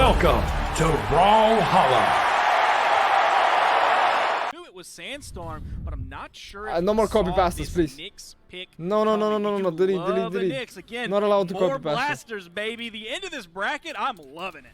Welcome to Brawlhalla. It was Sandstorm, but I'm not sure. No more copy passes, please. No, delete. Again, Not allowed to more copy passes. blasters, baby. The end of this bracket, I'm loving it.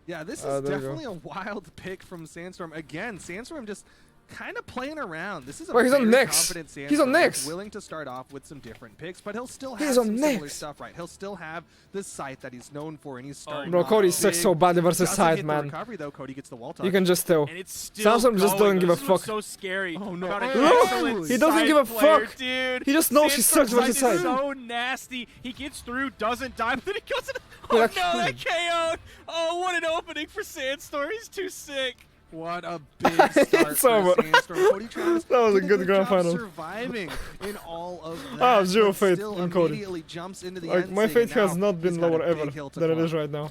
Yeah, this is definitely a wild pick from Sandstorm. Again, Sandstorm just kind of playing around. This is a he's on very next. confident Sandstorm. He's on next. Willing to start off with some different picks, but he'll still have He's some on similar next. stuff, right? He'll still have the sight that he's known for, and he's starting. Bro, Cody sucks so badly versus Doesn't side, hit the man. recovery, though. Cody gets the wall touch. You can just tell. And it's still Sandstorm just going, doesn't give a This is what's fuck. so scary. Oh, no. About an Oh, excellent he doesn't side give a player, fuck. dude. He just knows he sucks Sandstorm's versus side is side. so nasty. He gets through, doesn't die, but then he goes in. Oh, Like- no, that KO'd. Oh, what an opening for Sandstorm. He's too sick. What a big start It's for over. Sandstorm. Cody Travis That was a did good grand job final. surviving in all of that. Ah, zero but faith still in Cody. immediately jumps into the Like, end my state. faith has Now not been he's got a lower big ever hill to than it climb. is right now.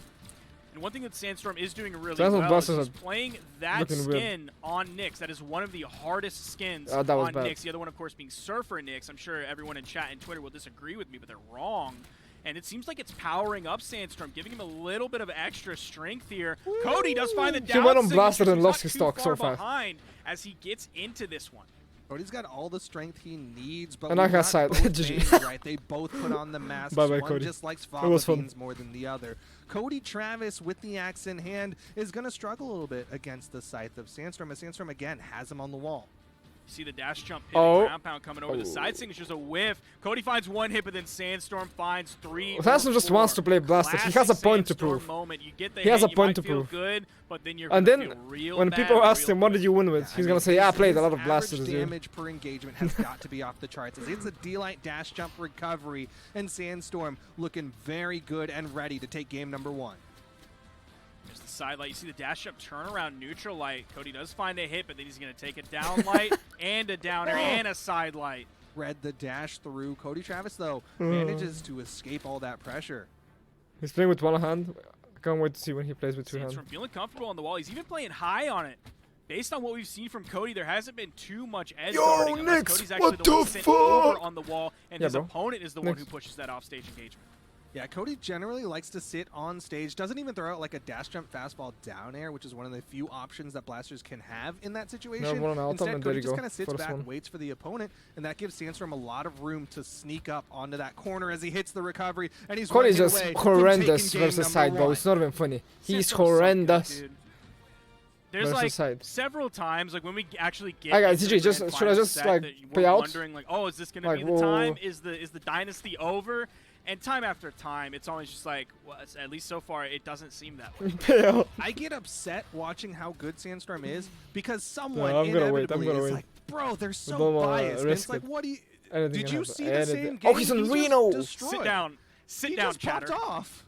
And one thing that Sandstorm is doing really Sandstorm well is blasters he's are playing that looking weird. skin on Nyx. That is one of the hardest skins That was on bad. Nyx. The other one, of course, being Surfer Nyx. I'm sure everyone in chat and Twitter will disagree with me, but they're wrong. And it seems like it's powering up Sandstorm, giving him a little bit of extra strength here. Cody does find the down He went on signature, blasted so and he's lost not his too stock far so fast. behind as he gets into this one. Cody's got all the strength he needs, but And I we're got not side. both GG. fans, right? They both put on the masks. Bye-bye, One Cody. just likes It was fava fun. beans more than the other. Cody Travis, with the axe in hand, is going to struggle a little bit against the scythe of Sandstorm, as Sandstorm, again, has him on the wall. You see the dash jump hitting ground pound coming over the side signature's a whiff. Cody finds one hit, but then Sandstorm finds three. Sandstorm just wants to play blasters. He has a point to prove. Moment. You get the He has hit, a point you to might prove. feel good, but then you're And gonna then, feel real when bad people ask real him, what did quick. you win with? He's going to say, yeah, I played a lot of blasters, Average dude. damage per engagement has got to be off the charts. As it's a D-Light dash jump recovery, and Sandstorm looking very good and ready to take game number one. There's the side light. You see the dash jump turn around neutral light. Cody does find a hit, but then he's going to take a down light and a downer and a side light. Read the dash through. Cody Travis, though, manages to escape all that pressure. He's playing with one hand. I can't wait to see when he plays with two hands. Sandstorm feeling comfortable on the wall. He's even playing high on it. Based on what we've seen from Cody, there hasn't been too much edge guarding. Unless Nyx, Cody's actually what the one the sent over fuck? on the wall, and Yeah, his bro. opponent is the one Nyx. who pushes that offstage engagement. Yeah, Cody generally likes to sit on stage, doesn't even throw out like a dash jump fastball down air, which is one of the few options that blasters can have in that situation. one out, Instead, and there Cody you just go. kind of sits First back, one. waits for the opponent, and that gives Sandstorm a lot of room to sneak up onto that corner as he hits the recovery, and he's Cody's running just away from horrendous taking game versus number side, bro. one. It's not even funny. He's Sandstorm's so good, horrendous. dude. There's versus like side. several times, like when we actually get. I got into GG, the just- grand should I final just, set like, that you pay were out? Wondering like, oh, is this gonna Like, be the whoa. time? Is the dynasty over? And time after time, it's always just like, well, at least so far, it doesn't seem that way. Pale. I get upset watching how good Sandstorm is because someone I'm gonna wait, I'm inevitably gonna is wait. like, bro, they're so don't wanna biased. And risk it's like, it. what do you... Anything Did can you happen. see the Anything. same game? Oh, he's on just Reno. destroyed. Sit down. He Sit down, just chatter. popped off.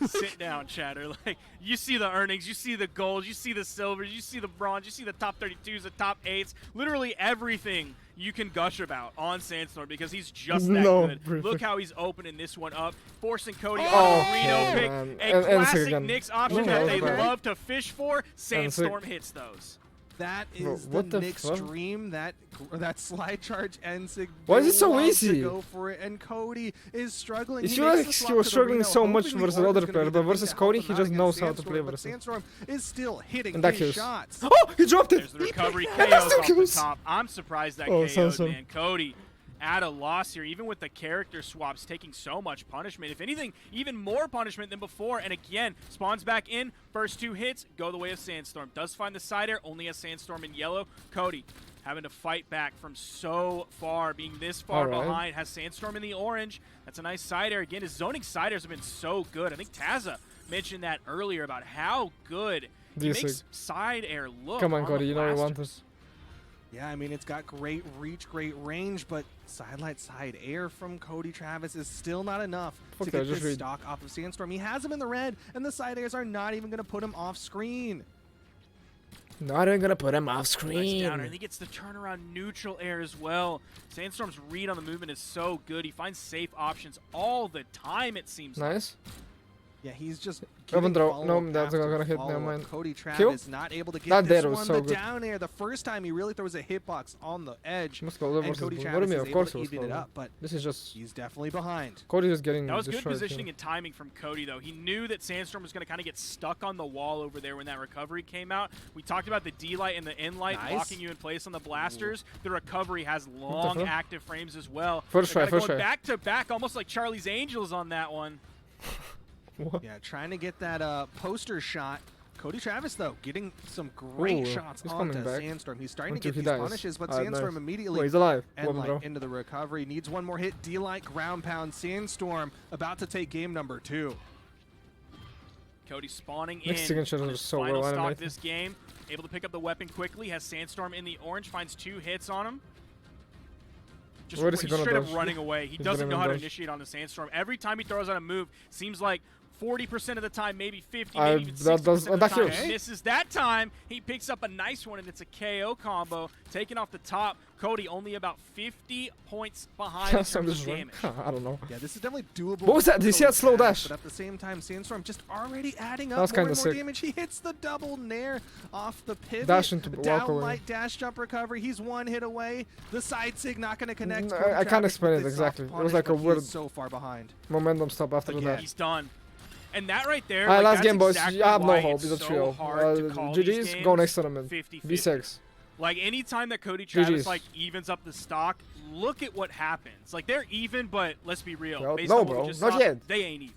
Sit down, chatter. Like, you see the earnings, you see the golds, you see the silvers, you see the bronze, you see the top 32s, the top 8s, literally everything you can gush about on Sandstorm because he's just that good. perfect. Look how he's opening this one up, forcing Cody Oh, on a Reno okay, pick. man. A And classic again. Nyx option Okay, that they okay. love to fish for. Sandstorm hits those. That Bro, is what the the Knicks' fuck? dream. That slide charge Ensig. Why is it so loves to easy? Go for it, and Cody is struggling. It He feels makes like the he swap was to the struggling Reno, so much hoping the versus orb other is gonna player, be but the thing versus to Cody, help he him just out knows against how to play Sandstorm, but versus. Sandstorm is still hitting And that his kills. shots. Oh, he dropped it. There's the recovery And that KOs still off the kills. top. I'm surprised that Oh, KO'd, Sandstorm. man. Cody at a loss here, even with the character swaps taking so much punishment. If anything, even more punishment than before. And again, spawns back in. First two hits go the way of Sandstorm. Does find the side air, only a Sandstorm in yellow. Cody having to fight back from so far, being this far All right. behind. Has Sandstorm in the orange. That's a nice side air. Again, his zoning side airs have been so good. I think Tazza mentioned that earlier about how good he This makes is- side air look. Come on, the Cody, you know you want blasters. this. Yeah, I mean, it's got great reach, great range, but sidelight side air from Cody Travis is still not enough Fuck to that, get just this read. stock off of Sandstorm. He has him in the red, and the side airs are not even going to put him off screen. Not even gonna put him off Nice screen. downer, and he gets the turnaround neutral air as well. Sandstorm's read on the movement is so good. He finds safe options all the time, it seems like. Nice. Yeah, he's just Open giving throw. follow-up No, that's after not gonna hit. follow-up. Never mind. Cody Kill? Travis not able to get That this there was one. so The good. down air, the first time he really throws a hitbox on the edge. Must go And Cody Travis what do you mean? is Of able course to it was even it close. up, but This is just he's definitely behind. Cody is getting That was good destroyed positioning here. and timing from Cody, though. He knew that Sandstorm was going to kind of get stuck on the wall over there when that recovery came out. We talked about the D-Light and the N-Light locking you in place on the blasters. The recovery has long active frames as well. First try, going back to back, almost like Charlie's Angels on that one. What? Yeah, trying to get that poster shot. Cody Travis, though, getting some great shots onto Sandstorm. He's starting to get these punishes, but Sandstorm immediately he's alive. and into the recovery. Needs one more hit. D-Light ground pound. Sandstorm about to take game number 2. Cody spawning Next in signature on is his so final well stock animated. this game. Able to pick up the weapon quickly. Has Sandstorm in the orange. Finds 2 hits on him. Just What is he gonna straight up dodge? running away. He He's doesn't gonna know how to dodge. initiate on the Sandstorm. Every time he throws out a move, seems like 40% of the time, maybe 50, I- maybe even that 60% does- of the that time. kills. He misses that time. He picks up a nice one, and it's a KO combo. Taken off the top. Cody only about 50 points behind in terms of damage. I don't know. Yeah, this is definitely doable. What was that? Did you see that slow dash? But at the same time, Sandstorm just already adding up That was more and kinda more sick. damage. He hits the double nair off the pivot. Dash into walk down away. light dash jump recovery. He's 1 hit away. The side sig not going to connect. No, Cody I can't Travis explain with it this exactly. soft It was punish, like a but he weird is so far behind. momentum stop after But the yeah, dash. He's done. And that right there, Alright, like, last that's game, boys. exactly You have no why hope. it's It's a so trio. hard to call these GG's, go games next tournament. 50-50. V6. Like, anytime that Cody Travis, GG's. like, evens up the stock, look at what happens. Like, they're even, but let's be real. Well, Based no, on what we bro. just Not saw, yet. They ain't even.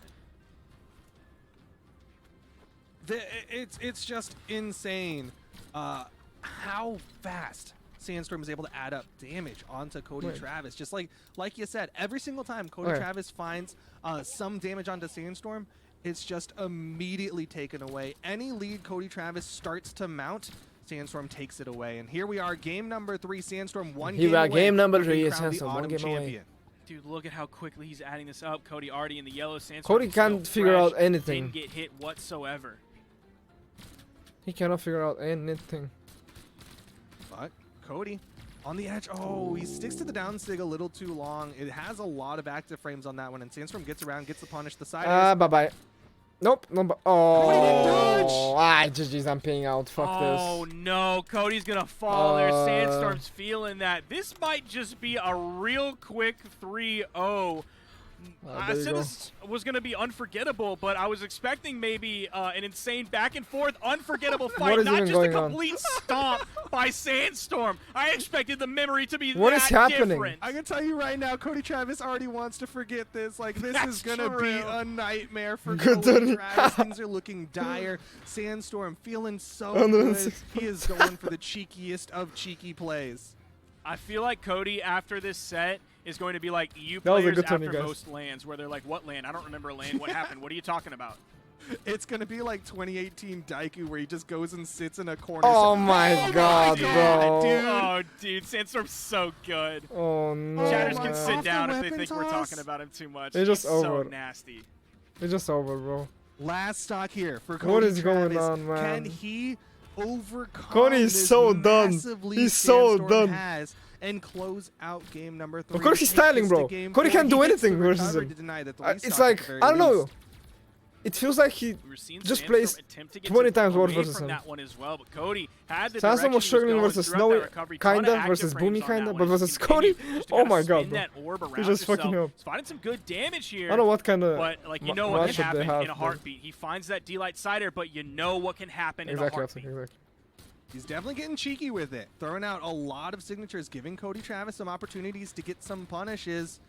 It's just insane how fast Sandstorm is able to add up damage onto Cody Travis. Just like you said, every single time Cody Travis finds some damage onto Sandstorm, it's just immediately taken away. Any lead Cody Travis starts to mount, Sandstorm takes it away. And here we are, game number 3. Sandstorm one game away. Game number from being 3 is crowned the Sandstorm. One autumn game away. champion. Dude, look at how quickly he's adding this up. Cody already in the yellow. Sandstorm Cody can't still figure fresh, out anything. Didn't get hit whatsoever. He cannot figure out anything. But Cody on the edge. Oh, he sticks to the down sig a little too long. It has a lot of active frames on that one, and Sandstorm gets around, gets the punish. The side Bye-bye. Nope. No, GG's, I'm paying out. Fuck this. Oh, no. Cody's going to fall there. Sandstorm's feeling that. This might just be a real quick 3-0. I said this was going to be unforgettable, but I was expecting maybe an insane back-and-forth, unforgettable fight, not just a complete stomp by Sandstorm. I expected the memory to be What is happening? different. I can tell you right now, Cody Travis already wants to forget this. Like, this is going to be a nightmare for Cody Travis. Things are looking dire. Sandstorm feeling so good. He is going for the cheekiest of cheeky plays. I feel like Cody, after this set, is going to be like EU players after most lands, where they're like, what land? I don't remember a land. What happened? What are you talking about? It's going to be like 2018 Daiku, where he just goes and sits in a corner. Oh my god, bro. Dude. Oh, dude. Sandstorm's so good. Oh, no. Chatters can sit Off down the if they weapon think we're toss? talking about him too much. It's just He's so over. nasty. It's just over, bro. Last stock here for Cody What is Travis. going on, man? Can he overcome Cody is this so done. massive lead He's so Sandstorm done. has and close out game number 3? Of course he's styling, bro. Cody can't do anything versus him. It's like, I don't know. It feels like he just plays 20 times worse versus him. That one as well, but Cody had the Sandstorm was struggling versus Snowy, kinda, versus Boomy, kinda, but versus Cody, oh my god, bro. He's just fucking up. He's finding some good damage here. I don't know what kind of but like you know what can happen in a heartbeat. He finds that D-Light side air, but you know what can happen in a heartbeat. Exactly. He's definitely getting cheeky with it, throwing out a lot of signatures, giving Cody Travis some opportunities to get some punishes.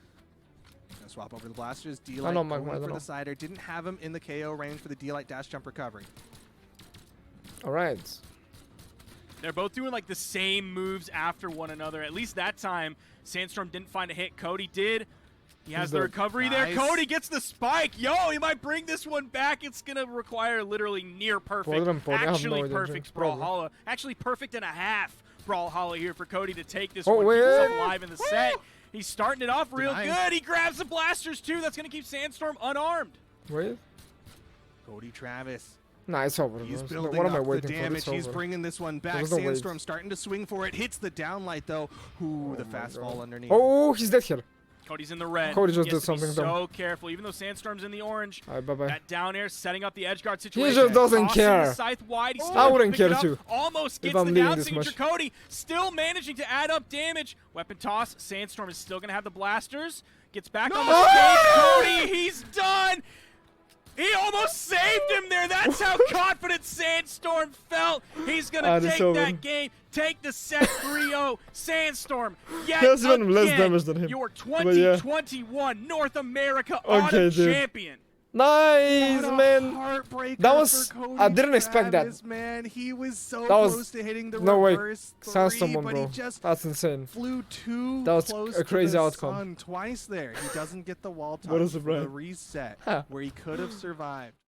Gonna swap over the blasters. D-Light going for the sider. Didn't have him in the KO range for the D-Light dash jump recovery. All right. They're both doing like the same moves after one another. At least that time, Sandstorm didn't find a hit. Cody did. He has the recovery there. Cody gets the spike. Yo, he might bring this one back. It's going to require literally near perfect, actually perfect Brawlhalla. Actually perfect and a half Brawlhalla here for Cody to take this one. Keep himself alive in the set. He's starting it off real good. He grabs the blasters too. That's going to keep Sandstorm unarmed. Wait. Cody Travis. Nah, it's over. He's What building am I up the waiting damage. for? He's bringing this one back. Sandstorm starting to swing for it. Hits the downlight though. Ooh, the fast fall underneath. Oh, he's dead here. Cody's in the red. Cody just He has did to be something so dumb. careful, even though Sandstorm's in the orange. Alright, bye-bye. That down air setting up the edge guard situation. just doesn't Tossing care. the scythe wide. He's still I able to wouldn't pick care it up. too, Almost if gets I'm the leading down this signature. much. Cody still managing to add up damage. Weapon toss. Sandstorm is still going to have the blasters. Gets back on the stage. Cody, he's done. He almost saved him there. That's how confident Sandstorm felt. He's going to take that game, take the set 3-0. Sandstorm, yet That's even again, less damage than him. your 2021 North America Autumn dude. champion. Nice, man. Heartbreaker That was. for Cody I didn't expect Travis, that. Man, he was so That was close to hitting the no way. reverse Sandstorm, three, but bro. he just That's insane. flew too That was close a crazy to the outcome. sun twice there. He doesn't get the wall What a touch for surprise. the reset Huh. where he could have survived.